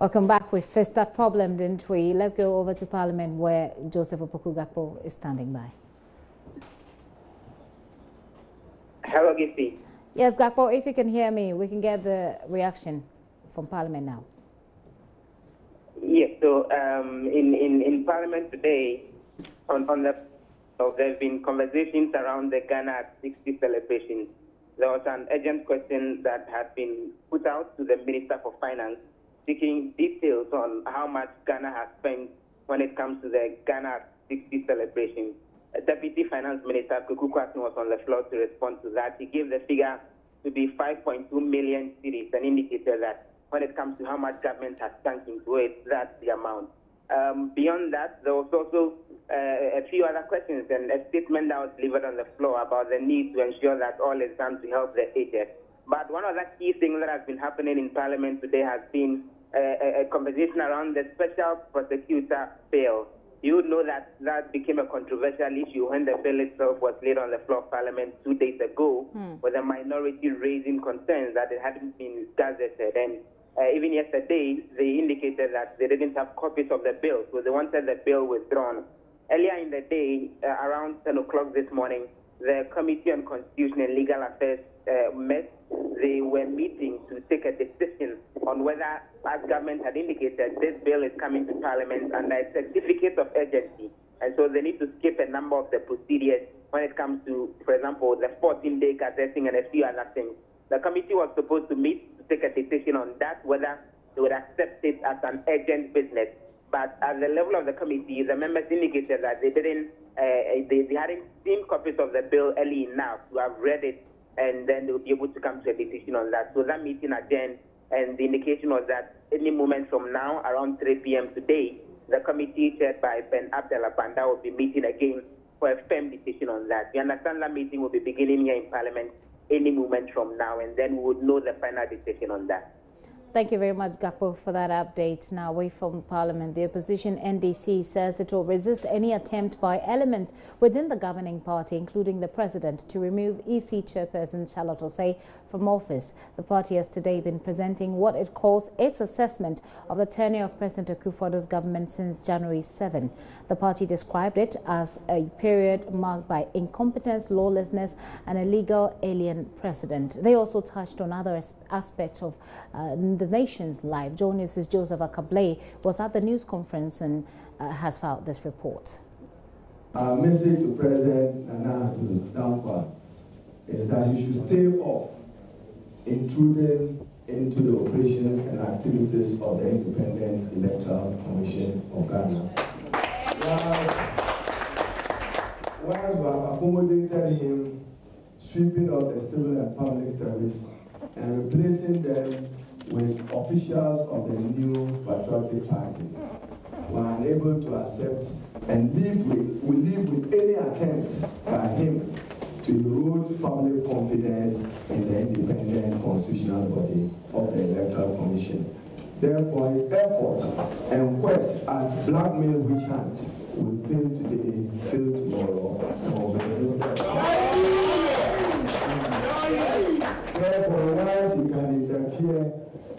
Welcome back. We faced that problem, didn't we? Let's go over to Parliament where Joseph Opoku Gakpo is standing by. Hello, Gippy. Yes, Gakpo, if you can hear me, we can get the reaction from Parliament now. Yes, so in Parliament today, on the there have been conversations around the Ghana 60 celebration. There was an urgent question that had been put out to the Minister for Finance, seeking details on how much Ghana has spent when it comes to the Ghana 60 celebration. Deputy Finance Minister Kuku Kwasi was on the floor to respond to that. He gave the figure to be 5.2 million cedis and indicated that when it comes to how much government has sunk into it, that's the amount. Beyond that, there was also a few other questions and a statement that was delivered on the floor about the need to ensure that all is done to help the aged. But one of the key things that has been happening in Parliament today has been a conversation around the special prosecutor bill. You would know that that became a controversial issue when the bill itself was laid on the floor of Parliament 2 days ago, with a minority raising concerns that it hadn't been gazetted. And even yesterday, they indicated that they didn't have copies of the bill, so they wanted the bill withdrawn. Earlier in the day, around 10 o'clock this morning, the Committee on Constitution and Legal Affairs met. They were meeting to take a decision on whether, as government had indicated, this bill is coming to Parliament under a certificate of urgency. And so they need to skip a number of the procedures when it comes to, for example, the 14-day gazetting and a few other things. The committee was supposed to meet to take a decision on that, whether they would accept it as an urgent business. But at the level of the committee, the members indicated that they hadn't seen copies of the bill early enough to have read it, and then they would be able to come to a decision on that. So that meeting adjourned, and the indication was that any moment from now, around 3 p.m. today, the committee chaired by Ben Abdelabanda will be meeting again for a firm decision on that. We understand that meeting will be beginning here in Parliament any moment from now, and then we would know the final decision on that. Thank you very much, Gakpo, for that update. Now, away from Parliament, the opposition NDC says it will resist any attempt by elements within the governing party, including the president, to remove EC chairperson Charlotte Osei from office. The party has today been presenting what it calls its assessment of the tenure of President Akufo-Addo's government since January 7. The party described it as a period marked by incompetence, lawlessness, and a legal alien president. They also touched on other aspects of the nation's life. JoyNews' Joseph Akable was at the news conference and has filed this report. Our message to President Nana Dankwa is that he should stay off intruding into the operations and activities of the Independent Electoral Commission of Ghana. Whilst we have accommodated him sweeping up the civil and public service and replacing them with officials of the new patriotic party, we are unable to accept and live with any attempt by him to erode public confidence in the independent constitutional body of the Electoral Commission. Therefore, his efforts and quest at blackmail witch hunt will fail today, fail tomorrow, therefore, once he can interfere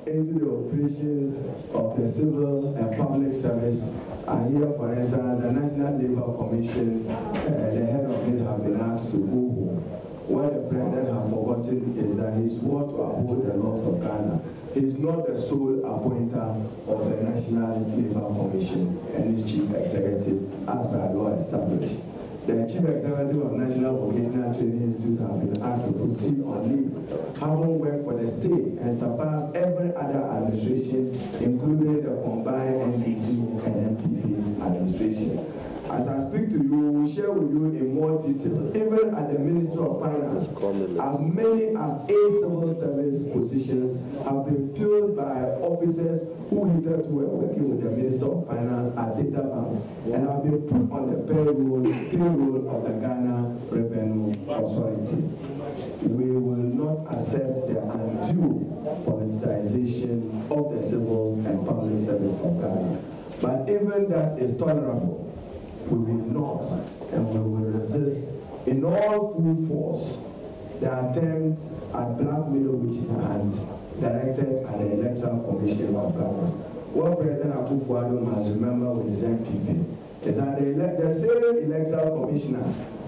into the operations of the civil and public service, and here, for instance, the National Labour Commission, the head of it have been asked to go home. What the president has forgotten is that he swore to uphold the laws of Ghana. He's not the sole appointer of the National Labour Commission and his chief executive, as by law established. The chief executive of National Vocational Training Institute has been asked to proceed on leave, having worked for the state and surpassed every other administration, including the combined NDC and NPP administration. As I speak to you, we will share with you in more detail, even at the Ministry of Finance, as many as 8 civil service positions have been filled by officers who hitherto were working with the Minister of Finance at Data Bank and have been put on the payroll of the Ghana Revenue Authority. We will not accept the undue politicization of the civil and public service of Ghana. But even that is tolerable. We will not, and we will resist in all full force the attempt at blackmail which hunt directed at the Electoral Commission of Ghana. what President Akufo-Addo must remember with his MPP is that the same electoral commissioner,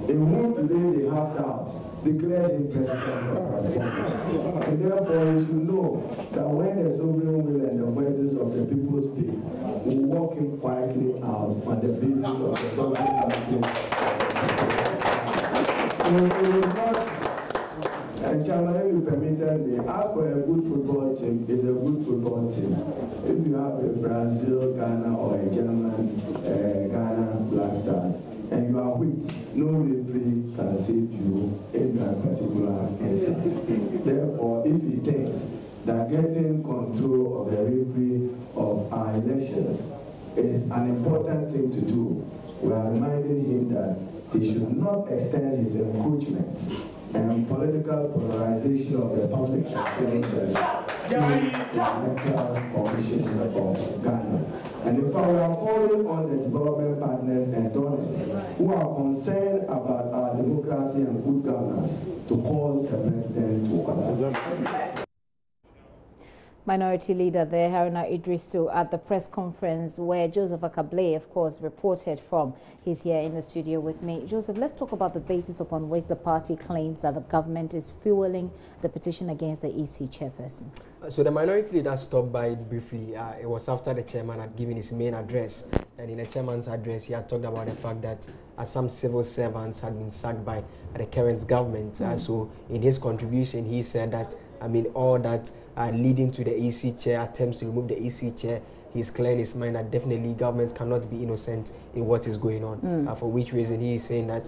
in whom today they have out, declared him president of the republic. And therefore, you should know that when the sovereign will and the voices of the people speak, we walk him quietly out on the basis of the sovereign and Chairman, if you permitted me, ask for a good football team. It's a good football team. If you have a Brazil, Ghana, or a German, Ghana Black Stars, and you are weak, no referee can save you in that particular instance. Therefore, if he thinks that getting control of the referee of our elections is an important thing to do, we are reminding him that he should not extend his encroachment and political polarization of the public experience to the electoral commission of Ghana. And in fact, we are calling on the development partners and donors who are concerned about our democracy and good governance to call the president to order. Minority Leader there, Haruna Idrisu, at the press conference where Joseph Akable, of course, reported from. He's here in the studio with me. Joseph, let's talk about the basis upon which the party claims that the government is fueling the petition against the EC chairperson. So the Minority Leader stopped by it briefly. It was after the chairman had given his main address. And in the chairman's address, he had talked about the fact that some civil servants had been sacked by the current government. So in his contribution, he said that, all that leading to the EC chair, attempts to remove the EC chair, he's clear in his mind that definitely government cannot be innocent in what is going on. For which reason he is saying that,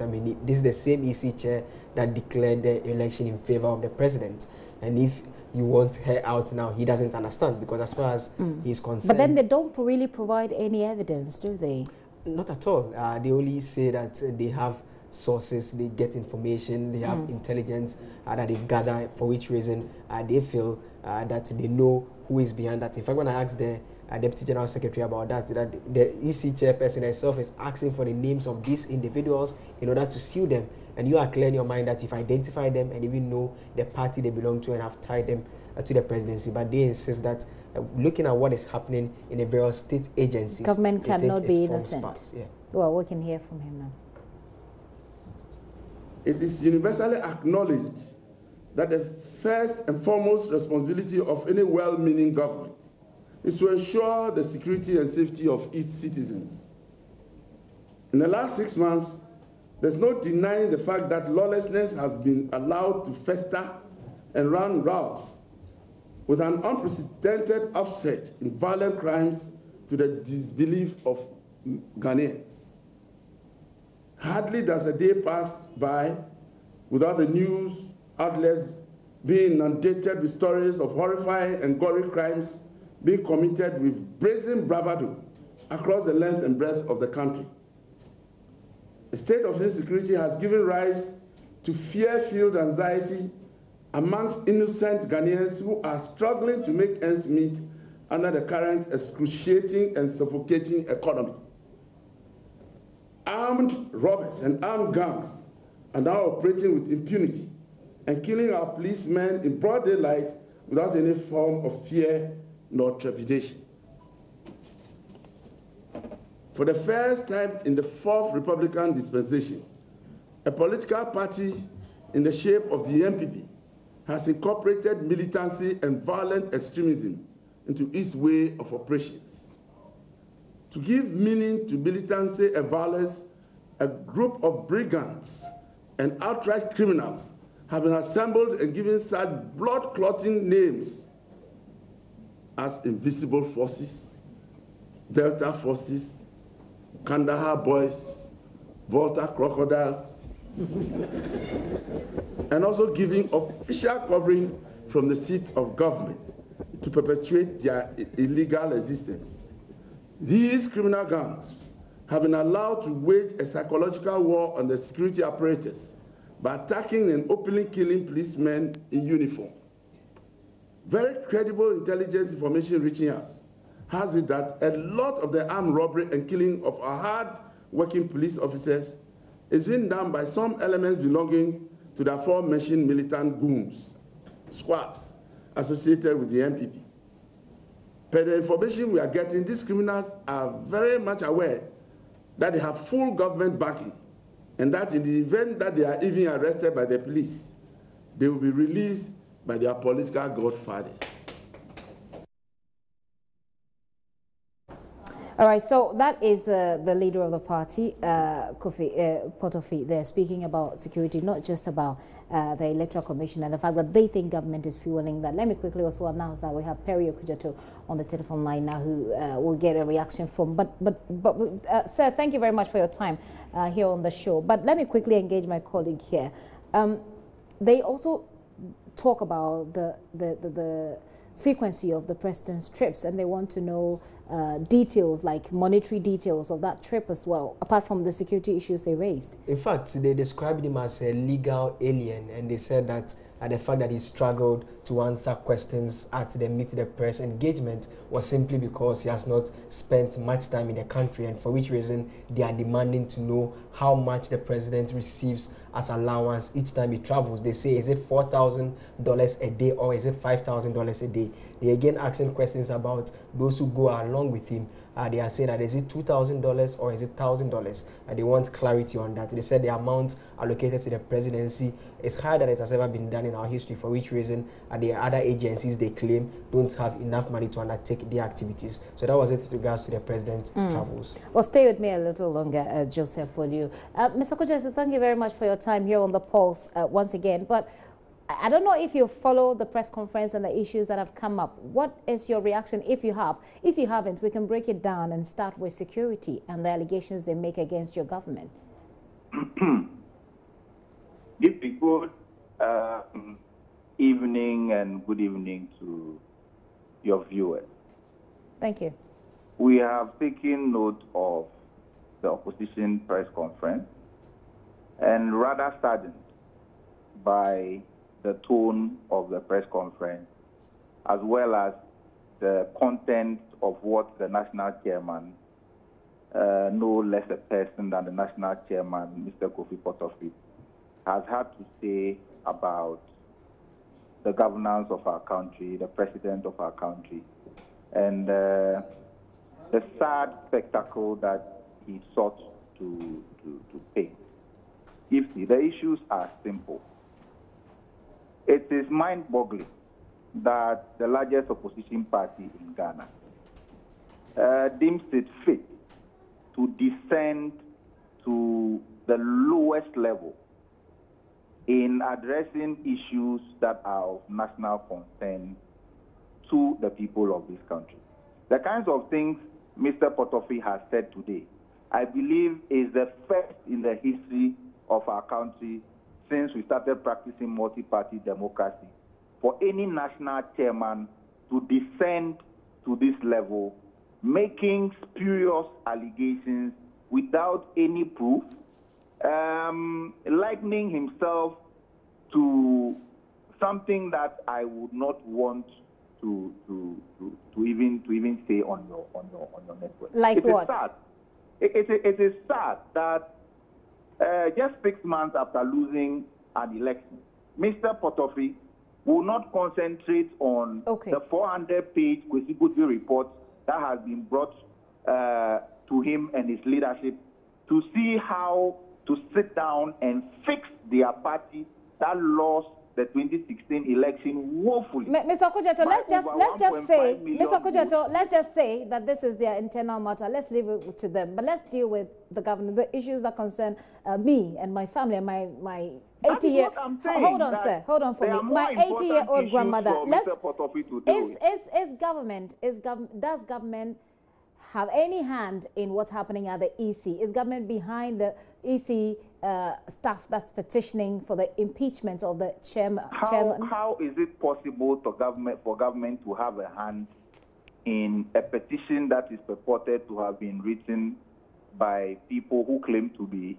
this is the same EC chair that declared the election in favor of the president. And if you want her out now, he doesn't understand, because as far as he's concerned... But then they don't really provide any evidence, do they? Not at all. They only say that they have sources, they get information, they have intelligence that they've gathered, for which reason they feel that they know who is behind that. In fact, when I asked the Deputy General Secretary about that the EC chairperson herself is asking for the names of these individuals in order to sue them. And you are clear in your mind that if I identify them and even know the party they belong to and have tied them to the presidency, but they insist that looking at what is happening in the various state agencies, government cannot be innocent. Well, we can hear from him now. It is universally acknowledged that the first and foremost responsibility of any well-meaning government is to ensure the security and safety of its citizens. In the last 6 months, there's no denying the fact that lawlessness has been allowed to fester and run rout, with an unprecedented upset in violent crimes to the disbelief of Ghanaians. Hardly does a day pass by without the news outlets being inundated with stories of horrifying and gory crimes being committed with brazen bravado across the length and breadth of the country. A state of insecurity has given rise to fear-filled anxiety amongst innocent Ghanaians who are struggling to make ends meet under the current excruciating and suffocating economy. Armed robbers and armed gangs are now operating with impunity and killing our policemen in broad daylight without any form of fear nor trepidation. For the first time in the fourth Republican dispensation, a political party in the shape of the MPP has incorporated militancy and violent extremism into its way of operations. To give meaning to militancy and violence, a group of brigands and outright criminals have been assembled and given such blood-clotting names as Invisible Forces, Delta Forces, Kandahar Boys, Volta Crocodiles, and also giving official covering from the seat of government to perpetuate their illegal existence. These criminal gangs have been allowed to wage a psychological war on the security apparatus by attacking and openly killing policemen in uniform. Very credible intelligence information reaching us has it that a lot of the armed robbery and killing of our hard-working police officers is being done by some elements belonging to the aforementioned militant goons, squads associated with the MPP. Per the information we are getting, these criminals are very much aware that they have full government backing, and that in the event that they are even arrested by the police, they will be released by their political godfathers. All right, so that is the leader of the party, Kofi Potofi, there speaking about security, not just about the Electoral Commission and the fact that they think government is fueling that. Let me quickly also announce that we have Perry Okujato on the telephone line now who will get a reaction from. But sir, thank you very much for your time here on the show. But let me quickly engage my colleague here. They also talk about the frequency of the president's trips, and they want to know details, like monetary details of that trip as well, apart from the security issues they raised. In fact, they described him as a legal alien, and they said that the fact that he struggled to answer questions at the Meet the Press engagement was simply because he has not spent much time in the country, and for which reason they are demanding to know how much the president receives as allowance each time he travels. They say, is it $4,000 a day or is it $5,000 a day? They again asking questions about those who go along with him. They are saying that is it $2,000 or is it $1,000? They want clarity on that. They said the amount allocated to the presidency is higher than it has ever been done in our history, for which reason the other agencies they claim don't have enough money to undertake their activities. So that was it with regards to the president's travels. Well, stay with me a little longer, Joseph, will you? Mr. Kujasu, thank you very much for your time here on The Pulse once again. But I don't know if you follow the press conference and the issues that have come up. What is your reaction if you have? If you haven't, we can break it down and start with security and the allegations they make against your government. Give a good evening and good evening to your viewers. Thank you. We have taken note of the opposition press conference and rather saddened by the tone of the press conference, as well as the content of what the national chairman, no less a person than the national chairman, Mr. Kofi Potofi, has had to say about the governance of our country, the president of our country, and the sad spectacle that he sought to paint. If the issues are simple, it is mind-boggling that the largest opposition party in Ghana deems it fit to descend to the lowest level in addressing issues that are of national concern to the people of this country. The kinds of things Mr. Potofi has said today, I believe, is the first in the history of our country since we started practicing multi-party democracy, for any national chairman to descend to this level, making spurious allegations without any proof, likening himself to something that I would not want to even say on your network. Like what? It is sad that just 6 months after losing an election, Mr. Potofi will not concentrate on the 400-page Kwesi report that has been brought to him and his leadership to see how to sit down and fix their party that lost the 2016 election woefully. Mr. Kujato, let's just say that this is their internal matter. Let's leave it to them. But let's deal with the government, the issues that concern me and my family and my 80-year. Hold on, sir. Hold on for me. My 80-year-old grandmother. Does government have any hand in what's happening at the EC? Is government behind the EC staff that's petitioning for the impeachment of the chairman? How is it possible for government to have a hand in a petition that is purported to have been written by people who claim to be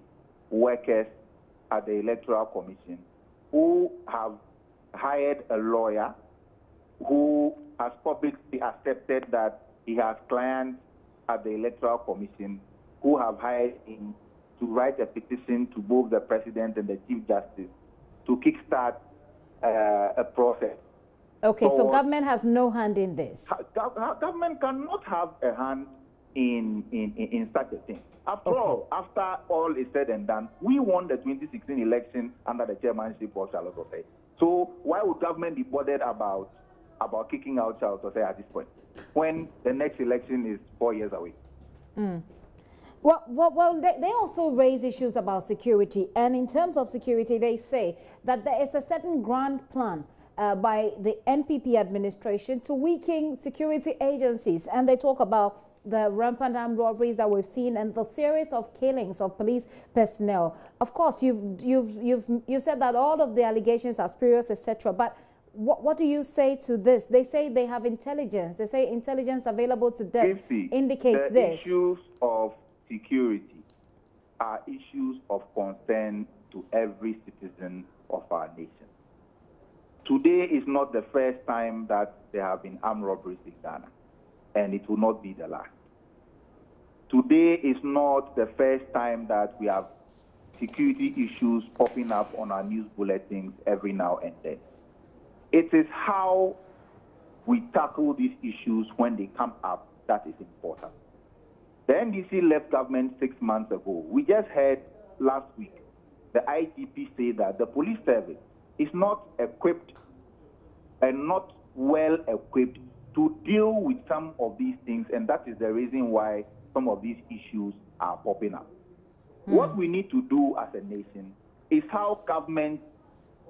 workers at the Electoral Commission, who have hired a lawyer who has publicly accepted that he has clients at the Electoral Commission who have hired him to write a petition to both the President and the Chief Justice to kickstart a process Okay, so government has no hand in this. Government cannot have a hand in such a thing. After all, after all is said and done, we won the 2016 election under the chairmanship of Charles Osei. So why would government be bothered about kicking out Charles Osei at this point, when the next election is 4 years away? Well, they also raise issues about security. And in terms of security, they say that there is a certain grand plan by the NPP administration to weaken security agencies. And they talk about the rampant armed robberies that we've seen and the series of killings of police personnel. Of course, you've said that all of the allegations are spurious, etc. But what do you say to this? They say they have intelligence. They say intelligence available to them indicates this. The issues of security are issues of concern to every citizen of our nation. Today is not the first time that there have been armed robberies in Ghana, and it will not be the last. Today is not the first time that we have security issues popping up on our news bulletins every now and then. It is how we tackle these issues when they come up that is important. The NDC left government 6 months ago. We just heard last week the IGP say that the police service is not equipped and not well equipped to deal with some of these things, and that is the reason why some of these issues are popping up. What we need to do as a nation is how government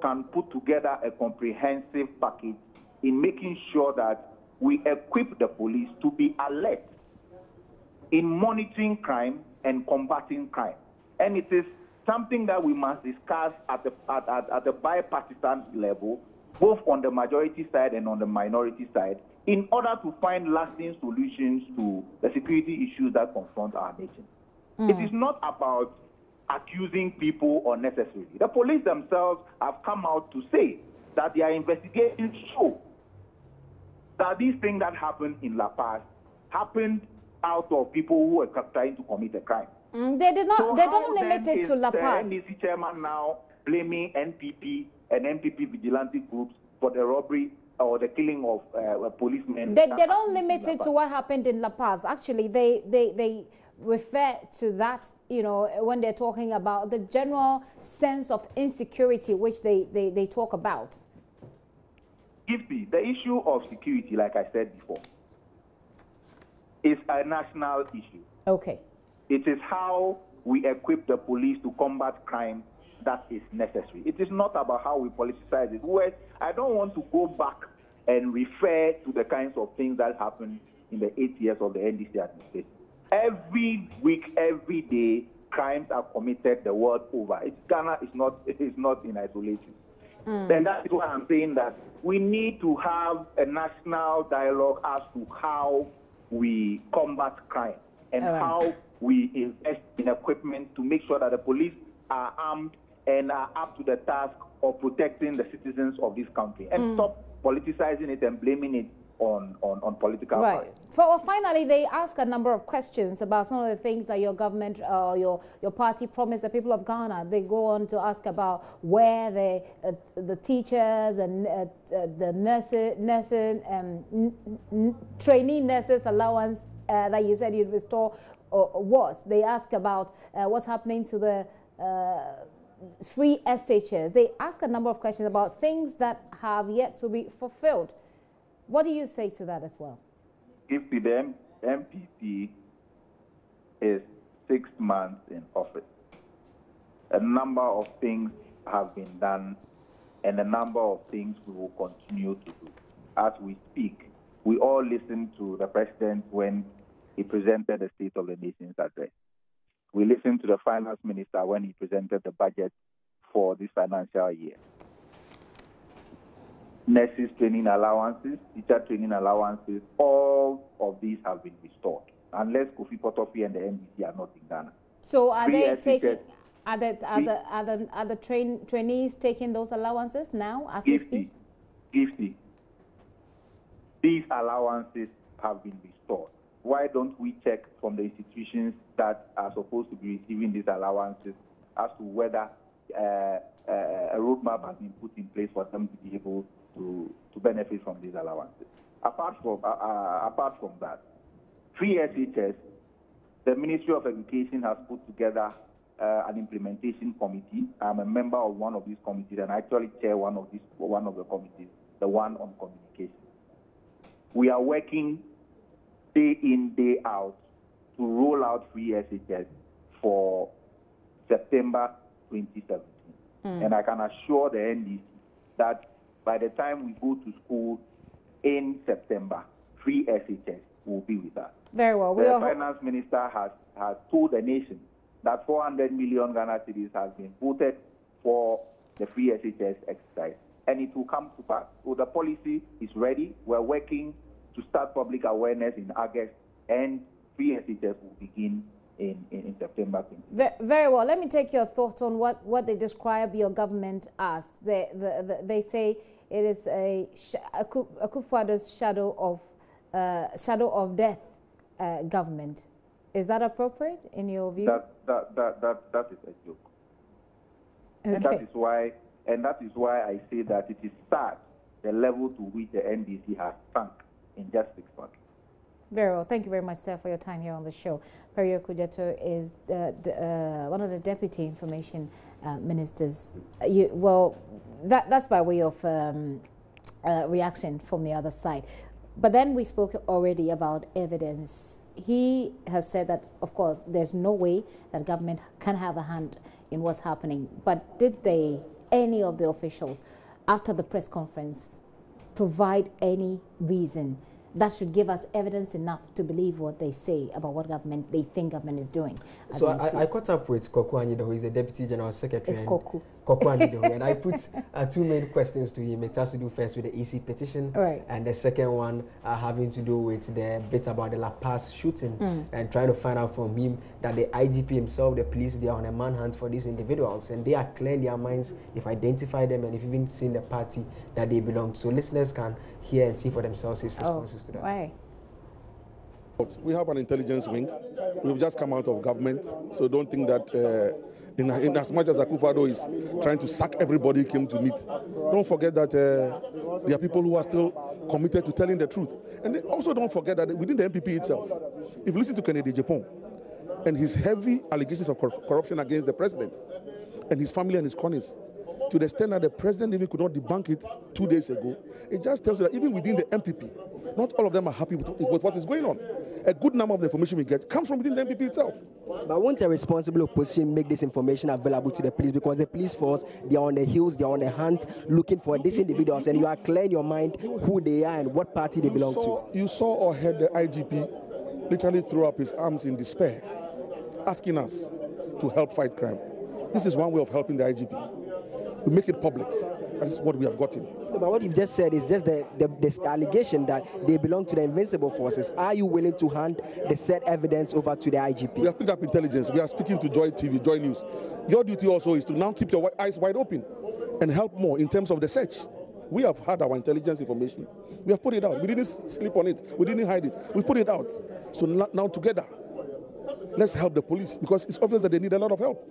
can put together a comprehensive package in making sure that we equip the police to be alert in monitoring crime and combating crime. And it is something that we must discuss at the bipartisan level, both on the majority side and on the minority side, in order to find lasting solutions to the security issues that confront our nation. It is not about accusing people unnecessarily. The police themselves have come out to say that their investigations show that these things that happened in La Paz happened out of people who were trying to commit a crime. They did not. So they don't limit it to La Paz. The NDC chairman now blaming NPP and NPP vigilante groups for the robbery or the killing of policemen? They don't limit it to what happened in La Paz. Actually, they refer to that, you know, when they're talking about the general sense of insecurity which they talk about. Gifty, the issue of security, like I said before, is a national issue. Okay. It is how we equip the police to combat crime that is necessary. It is not about how we politicize it. Well, I don't want to go back and refer to the kinds of things that happened in the 8 years of the NDC administration. Every week, every day, crimes are committed the world over. Ghana is not in isolation. Then that is why I'm saying that we need to have a national dialogue as to how we combat crime and how we invest in equipment to make sure that the police are armed and are up to the task of protecting the citizens of this country, and stop politicizing it and blaming it on political parties. Well, finally, they ask a number of questions about some of the things that your government, your party promised the people of Ghana. They go on to ask about where the teachers and the trainee nurses allowance that you said you'd restore was. They ask about what's happening to the free SHS. They ask a number of questions about things that have yet to be fulfilled. What do you say to that as well? If the MPP is 6 months in office, a number of things have been done and a number of things we will continue to do. As we speak, we all listened to the president when he presented the State of the Nation's address. We listened to the finance minister when he presented the budget for this financial year. Nurses training allowances, teacher training allowances, all of these have been restored, unless Kofi Potopi and the NDC are not in Ghana. So are they taking? Are the trainees taking those allowances now as we speak? Gifty. These allowances have been restored. Why don't we check from the institutions that are supposed to be receiving these allowances as to whether a roadmap has been put in place for them to be able to benefit from these allowances. Apart from that, free SHS, the Ministry of Education has put together an implementation committee. I'm a member of one of these committees, and I actually chair one of the committees, the one on communication. We are working day in, day out to roll out free SHS for September 2017. And I can assure the NDC that by the time we go to school in September, free SHS will be with us. Very well. The finance minister has told the nation that 400 million Ghana cedis has been voted for the free SHS exercise, and it will come to pass. So the policy is ready. We're working to start public awareness in August, and free SHS will begin in September. Very well. Let me take your thoughts on what they describe your government as. They say it is a Akufo-Addo's shadow of death government. Is that appropriate in your view? That is a joke. Okay. And that is why I say that it is sad the level to which the NDC has sunk in just 6 months. Very well. Thank you very much, sir, for your time here on the show. Perio Kujeto is one of the deputy information ministers. That's by way of reaction from the other side. But then we spoke already about evidence. He has said that, of course, there's no way that government can have a hand in what's happening. But did any of the officials, after the press conference, provide any reason that should give us evidence enough to believe what they say about what they think government is doing? So I caught up with Koku Anyido, who is the Deputy General Secretary. It's Koku Anyido, and I put 2 main questions to him. It has to do first with the EC petition, right, and the second one having to do with the bit about the Paz shooting, and trying to find out from him that the IGP himself, the police, they are on a manhunt for these individuals, and they are clear in their minds. They've identified them, and if even seen the party that they belong to. So listeners can hear and see for themselves his responses to that. Why? We have an intelligence wing. We've just come out of government, so don't think that in as much as Akufo-Addo is trying to sack everybody he came to meet, don't forget that there are people who are still committed to telling the truth. And also don't forget that within the MPP itself, if you listen to Kennedy Japan and his heavy allegations of corruption against the president and his family and his cronies, to the extent that the president even could not debunk it 2 days ago, it just tells you that even within the MPP, not all of them are happy with what is going on. A good number of the information we get comes from within the MPP itself. But won't a responsible opposition make this information available to the police? Because the police force, they are on the hills, they are on the hunt, looking for these individuals, and you are clear in your mind who they are and what party they belong to. You saw or heard the IGP literally throw up his arms in despair, asking us to help fight crime. This is one way of helping the IGP. We make it public. That's what we have gotten. No, but what you've just said is just the allegation that they belong to the invincible forces. Are you willing to hand the said evidence over to the IGP? We have picked up intelligence. We are speaking to Joy TV, JoyNews. Your duty also is to now keep your eyes wide open and help more in terms of the search. We have had our intelligence information. We have put it out. We didn't sleep on it. We didn't hide it. We put it out. So now together, let's help the police, because it's obvious that they need a lot of help.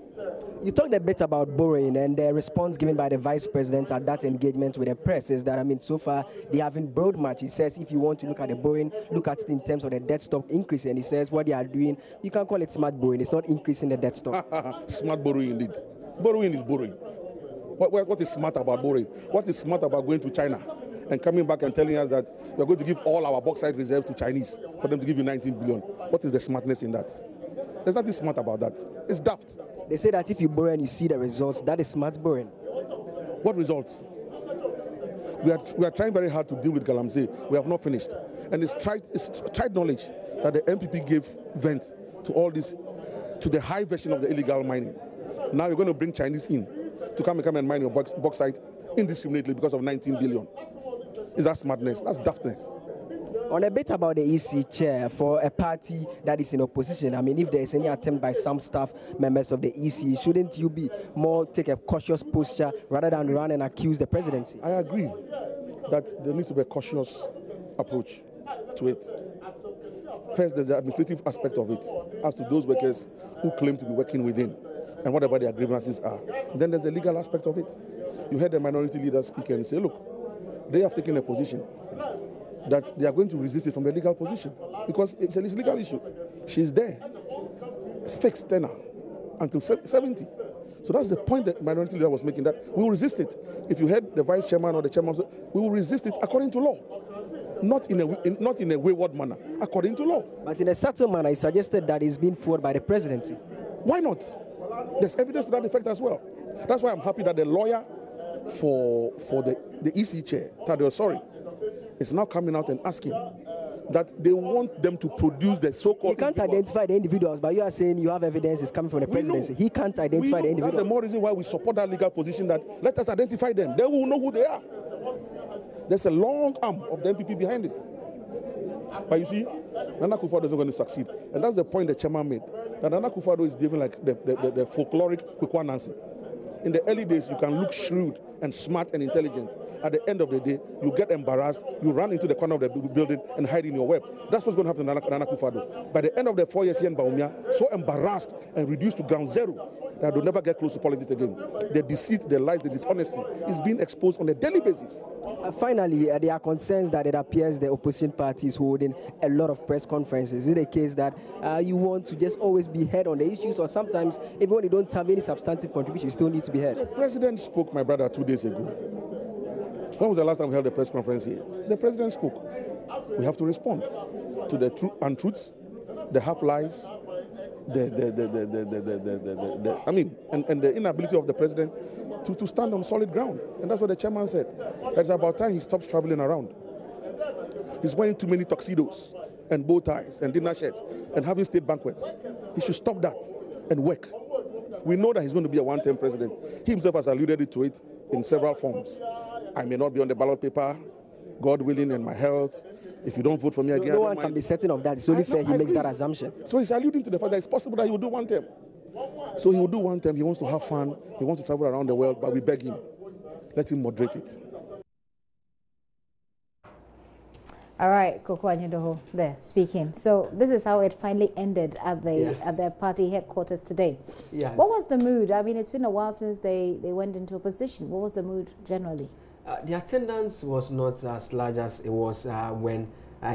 You talked a bit about borrowing, and the response given by the vice president at that engagement with the press is that, so far they haven't borrowed much. He says if you want to look at the borrowing, look at it in terms of the debt stock increase. And he says what they are doing, you can't call it smart borrowing. It's not increasing the debt stock. Smart borrowing indeed. Borrowing is borrowing. What is smart about borrowing? What is smart about going to China and coming back and telling us that we're going to give all our bauxite reserves to Chinese for them to give you 19 billion? What is the smartness in that? There's nothing smart about that. It's daft. They say that if you borrow and you see the results, that is smart borrowing. What results? We are trying very hard to deal with Galamsey. We have not finished. And it's tried knowledge that the MPP gave vent to all this, to the high version of the illegal mining. Now you're going to bring Chinese in to come and mine your bauxite indiscriminately because of 19 billion. Is that smartness? That's daftness. On a bit about the EC chair for a party that is in opposition, if there is any attempt by some staff members of the EC, shouldn't you be take a cautious posture rather than run and accuse the presidency? I agree that there needs to be a cautious approach to it. First, there's the administrative aspect of it, as to those workers who claim to be working within. and whatever their grievances are. Then there's the legal aspect of it. You heard the minority leader speak and say, look, they have taken a position that they are going to resist it from the legal position because it's a legal issue. She's there. It's fixed tenure until 70. So that's the point that minority leader was making, that we will resist it. If you heard the vice chairman or the chairman, we will resist it according to law. Not in a wayward manner, according to law. But in a subtle manner, he suggested that it's being forwarded by the presidency. Why not? There's evidence to that effect as well. That's why I'm happy that the lawyer for the EC chair, Tadeo Sori, is now coming out and asking that they want them to produce the so-called. He can't identify the individuals, but you are saying you have evidence is coming from the presidency. He can't identify the individuals. That's the more reason why we support that legal position, that let us identify them. Then we will know who they are. There's a long arm of the MPP behind it. But you see, Nana Akufo-Addo is not going to succeed. And that's the point the chairman made, that Nana Akufo-Addo is behaving like the folkloric Kwekwa Nancy. In the early days, you can look shrewd and smart and intelligent. At the end of the day, you get embarrassed, you run into the corner of the building and hide in your web. That's what's going to happen to Nana Akufo-Addo. By the end of the 4 years here in Bawumia, so embarrassed and reduced to ground zero that they'll never get close to politics again. The deceit, the lies, the dishonesty is being exposed on a daily basis. Finally, there are concerns that it appears the opposition party is holding a lot of press conferences. Is it a case that you want to just always be heard on the issues, or sometimes even when you don't have any substantive contribution, you still need to be heard? The president spoke, my brother, 2 days ago. When was the last time we held a press conference here? The president spoke. We have to respond to the untruths, the half-lies, and the inability of the president to stand on solid ground. And that's what the chairman said. That it's about time he stops traveling around. He's wearing too many tuxedos and bow ties and dinner shirts and having state banquets. He should stop that and work. We know that he's going to be a one-term president. He himself has alluded to it in several forms. I may not be on the ballot paper, God willing, and my health. If you don't vote for me again, no one can be certain of that. It's only fair he makes that assumption. So he's alluding to the fact that it's possible that he will do one term. So he will do one term. He wants to have fun. He wants to travel around the world, but we beg him, let him moderate it. All right, Koko Anyedoho there speaking. So this is how it finally ended at the party headquarters today. Yes. What was the mood? I mean, it's been a while since they went into opposition. What was the mood generally? The attendance was not as large as it was when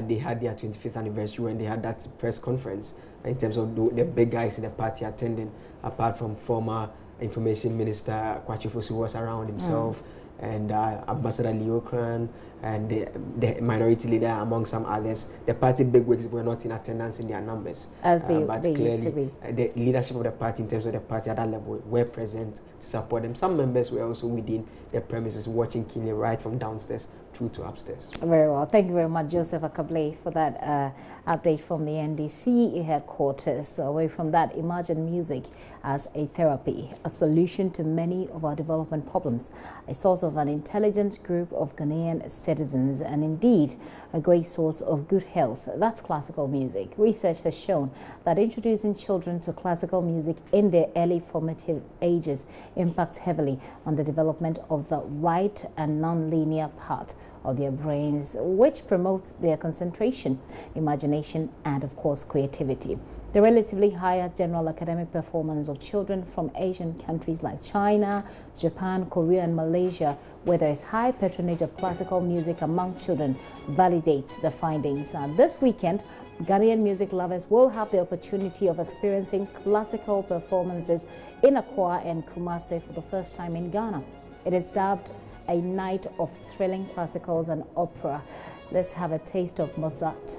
they had their 25th anniversary, when they had that press conference, in terms of the big guys in the party attending, apart from former Information Minister Kwachi Fosu, who was around himself, and Ambassador Leo Kran, and the minority leader, among some others. The party bigwigs were not in attendance in their numbers. As they clearly, used to be. The leadership of the party, in terms of the party at that level, were present to support them. Some members were also within the premises watching keenly right from downstairs through to upstairs. Very well. Thank you very much, Joseph Akable, for that update from the NDC headquarters. Away from that, imagine music as a therapy, a solution to many of our development problems, a source of an intelligent group of Ghanaian citizens, and indeed a great source of good health. That's classical music. Research has shown that introducing children to classical music in their early formative ages impacts heavily on the development of the right and non-linear part of their brains, which promotes their concentration, imagination, and of course creativity. The relatively higher general academic performance of children from Asian countries like China, Japan, Korea, and Malaysia, where there is high patronage of classical music among children, validates the findings. This weekend, Ghanaian music lovers will have the opportunity of experiencing classical performances in Accra and Kumasi for the first time in Ghana. It is dubbed a night of thrilling classicals and opera. Let's have a taste of Mozart.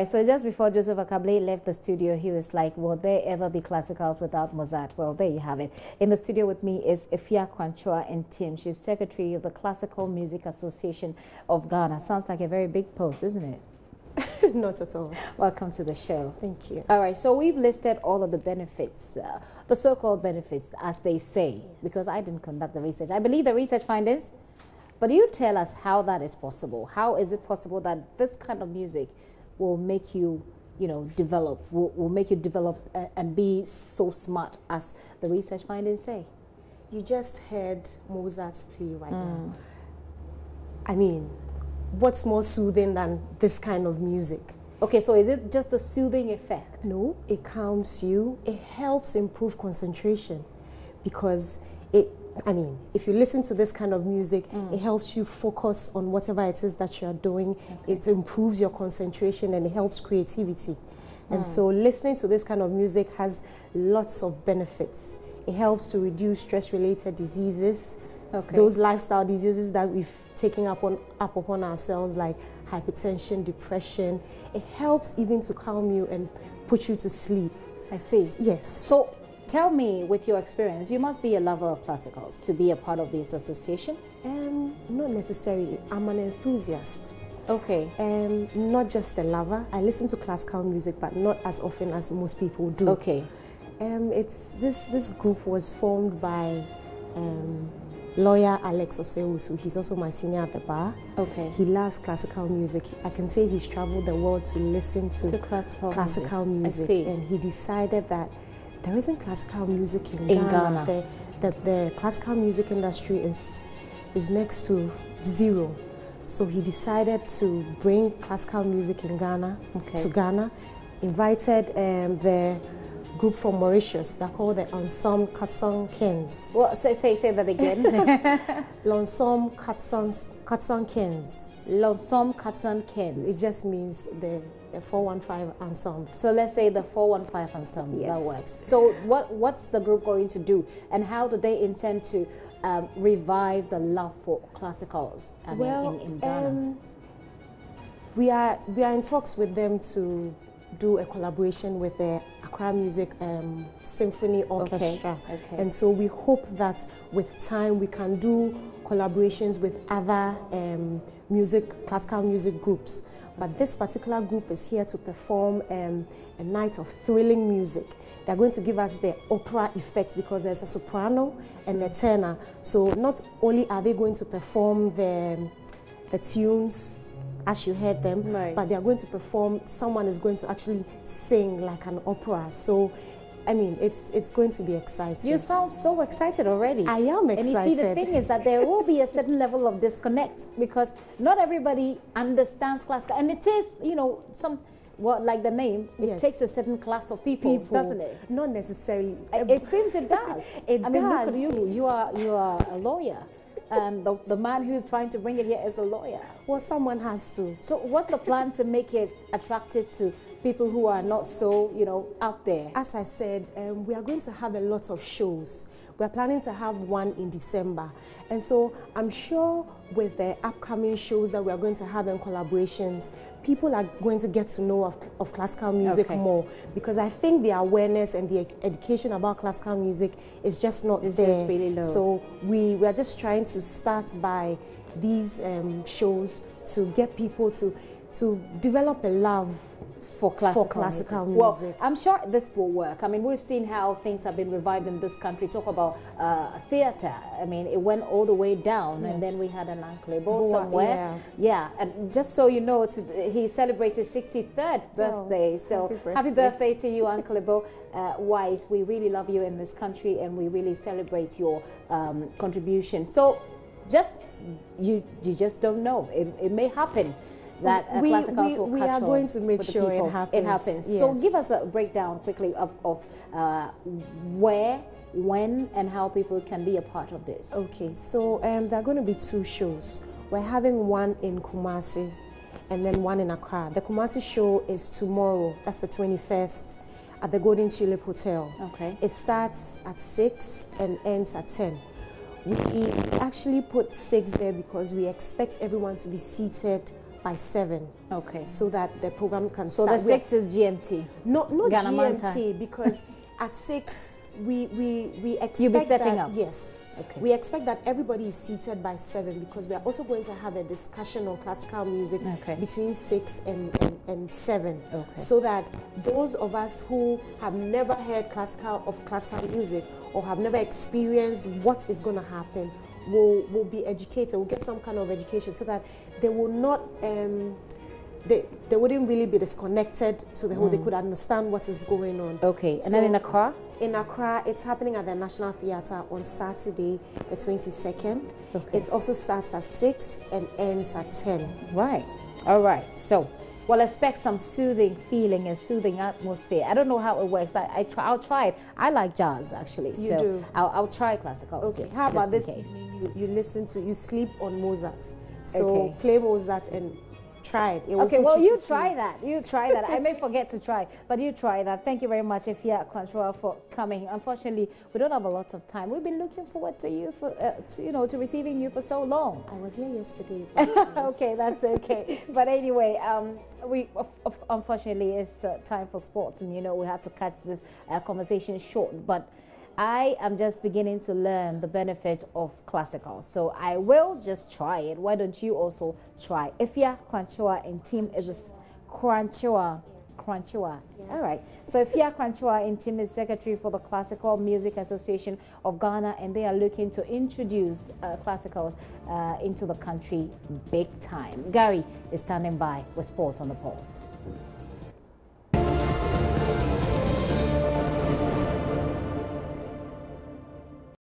right, so just before Joseph Akable left the studio, he was like, will there ever be classicals without Mozart? Well, there you have it. In the studio with me is Ifia Kwanchua and Tim. She's secretary of the Classical Music Association of Ghana. Sounds like a very big post, isn't it? Not at all. Welcome to the show. Thank you. All right, so we've listed all of the benefits, the so-called benefits, as they say, because I didn't conduct the research. I believe the research findings, but you tell us how that is possible. How is it possible that this kind of music will make you, develop, will make you develop and be so smart as the research findings say? You just heard Mozart's play right now. I mean, what's more soothing than this kind of music? Okay, so is it just the soothing effect? No, it calms you. It helps improve concentration because if you listen to this kind of music, it helps you focus on whatever it is that you're doing. Okay. It improves your concentration and it helps creativity. And so listening to this kind of music has lots of benefits. It helps to reduce stress-related diseases, those lifestyle diseases that we've taken up upon ourselves, like hypertension, depression. It helps even to calm you and put you to sleep. I see. Yes. So tell me, with your experience, you must be a lover of classicals to be a part of this association? Not necessarily. I'm an enthusiast. Okay. Not just a lover. I listen to classical music, but not as often as most people do. Okay. This group was formed by lawyer Alex Oseusu. He's also my senior at the bar. Okay. He loves classical music. I can say he's traveled the world to listen to classical music. I see. And he decided that there isn't classical music in Ghana. The classical music industry is next to zero. So he decided to bring classical music in Ghana to Ghana. Invited the group from Mauritius. They're called the Ensemble Katsong Kens. Well, say that again. L'Ensemble Katsong Kens. L'Ensemble Katsong Kens. It just means the 415 ensemble. So let's say the 415 ensemble. Yes. That works. So what's the group going to do, and how do they intend to revive the love for classicals in Ghana? We are in talks with them to do a collaboration with the Accra Music Symphony Orchestra. Okay. And so we hope that with time we can do collaborations with other classical music groups. But this particular group is here to perform a night of thrilling music. They're going to give us the opera effect because there's a soprano and a tenor. So not only are they going to perform the tunes as you heard them, but they are going to perform, someone is going to actually sing like an opera. So, I mean, it's going to be exciting. You sound so excited already. I am excited. And you see, the thing is that there will be a certain level of disconnect because not everybody understands classical. And it is, like the name, it takes a certain class of people, doesn't it? Not necessarily. It seems it does. It does. Look at you. You are a lawyer. And the man who's trying to bring it here is a lawyer. Well, someone has to. So what's the plan to make it attractive to people who are not so, out there? As I said, we are going to have a lot of shows. We're planning to have one in December. And so I'm sure with the upcoming shows that we are going to have in collaborations, people are going to get to know of classical music more, because I think the awareness and the education about classical music is just not there. It's just really low. So we are just trying to start by these shows to get people to develop a love for classical music. Well, I'm sure this will work. I mean, we've seen how things have been revived in this country. Talk about theater. I mean, it went all the way down, and then we had an Uncle somewhere. Yeah, and just so you know, he celebrated his 63rd birthday. So happy birthday to you, Uncle Ebo. Wise, we really love you in this country, and we really celebrate your contribution. So you just don't know. It may happen that classicals will catch on. We are going to make sure it happens. It happens. Yes. So give us a breakdown quickly of where, when, and how people can be a part of this. Okay, so there are going to be 2 shows. We're having one in Kumasi and then one in Accra. The Kumasi show is tomorrow. That's the 21st at the Golden Tulip Hotel. Okay. It starts at 6 and ends at 10. We actually put 6 there because we expect everyone to be seated by 7. Okay. So that the program can so start. So the 6 is GMT? Not Ghana GMT, because at 6, we expect you'll be setting that, up? Yes. Okay. We expect that everybody is seated by 7, because we are also going to have a discussion on classical music between 6 and 7. Okay. So that those of us who have never heard classical music or have never experienced what is going to happen will be educated, will get some kind of education, so that they will not they wouldn't really be disconnected to the whole. They could understand what is going on. Okay. And then in Accra? In Accra, it's happening at the National Theatre on Saturday, the 22nd. Okay. It also starts at 6 and ends at 10. Right. All right. So we'll expect some soothing feeling and soothing atmosphere. I don't know how it works. I'll try it. I like jazz, actually. You do? I'll try classical. Okay. Just, how about just this? Case. You sleep on Mozart. So play Mozart and try it. Okay, well, you try that. You try that. I may forget to try, but you try that. Thank you very much, Ifya Kwanchua, for coming. Unfortunately, we don't have a lot of time. We've been looking forward to you to receiving you for so long. I was here yesterday. Okay, that's okay. But anyway, unfortunately, it's time for sports, and we had to cut this conversation short. But I am just beginning to learn the benefits of classical, so I will just try it. Why don't you also try? Ifya Kwanchua and team is a Kwanchua. Yeah. All right. So Ifya Kwanchua and team is secretary for the Classical Music Association of Ghana, and they are looking to introduce classicals into the country big time. Gary is standing by with Sport on the Pulse.